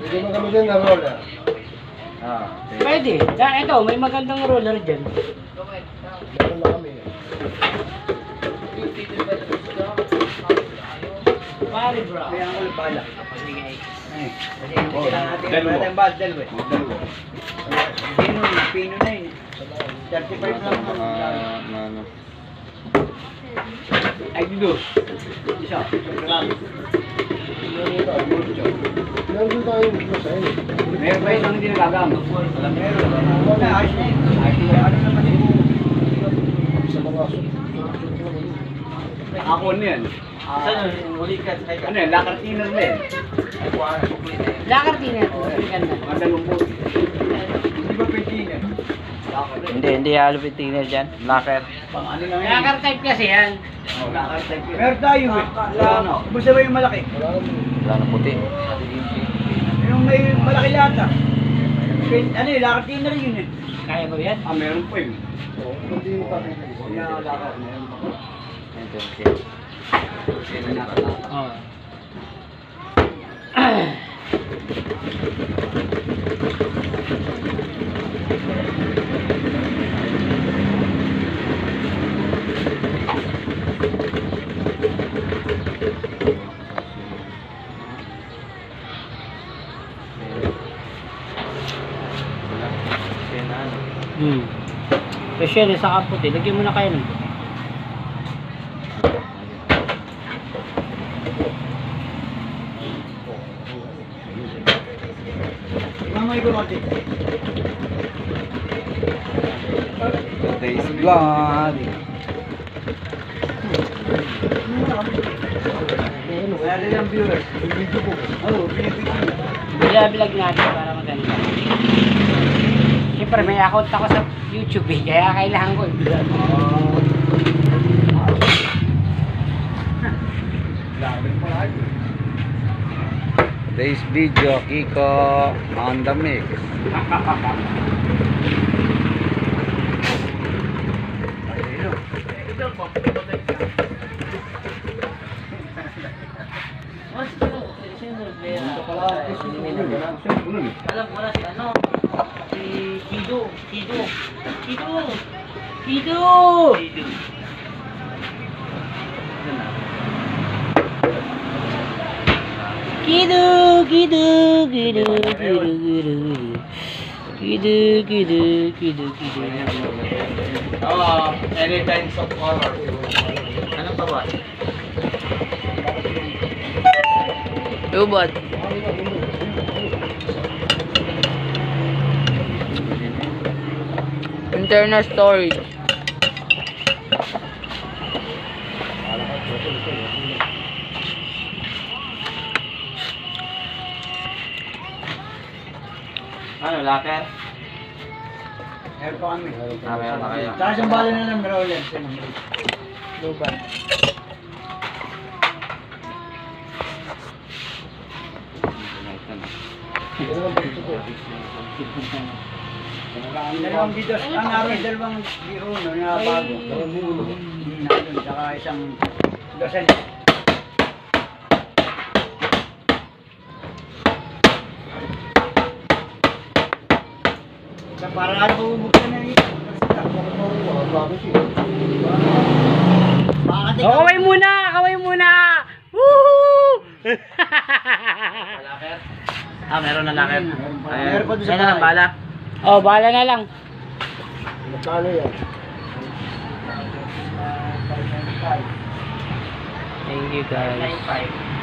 Pwede mo kami dyan na roller. Pwede. Ito, may magandang roller dyan. Meron na kami. Pare bro. Kaya ang ulit bala. Dalawa. Dalawa. Pino na yun. 35 lang. Ay, dito. Isa. Meron din tayo dito sa inyo. Meron pa isang hindi nagagamit. Meron. Ayos na yun. Ano naman yun? Sa mga Ako na yan. Ano yan? Lakar tiner na yan. Lakar din ito. Ganda. Mga dalawang buti. Hindi ba pwede yan? Hindi halupit tiner dyan. Locker. Pang ano lang yan? Lakar type kasi yan. Lakar type. Meron tayo eh. Basta ba yung malaki? Wala na puti. Yung may malaki lata. Ano yun? Lakar tiner yun eh. Kaya ba yan? Meron pa yun. hindi yung kami. Lakar. Meron pa. Ito, okay. Oo. Special sa kaputi. Lagyan mo na kayo nun. Mamay ko natin. Today's vlog. Wala din ang viewers. Video ko. Oo, binibigyan. Bilag natin para maganda. Siyempre may account ako sa YouTube eh. Kaya kailangan ko i-vlog. Today's video, Kiko on the mix. Alam ko na si ano, si Kido. Anytime of color. Ano pa ba? Ubod. Internal storage. Ano, locker? Meron pa kami. Meron na kayo. Tsaka isang bala na lang meron ulit. Luban. Dalawang bidos. Ang namin dalawang biro na bago. Nandun, tsaka isang dosen. Sa paraan bubuksan na yun. Kaway muna! Woohoo! Meron na locker. Meron pa doon sa Kaya na lang bala. Oh, bahala na lang. Magkano yan? Thank you guys.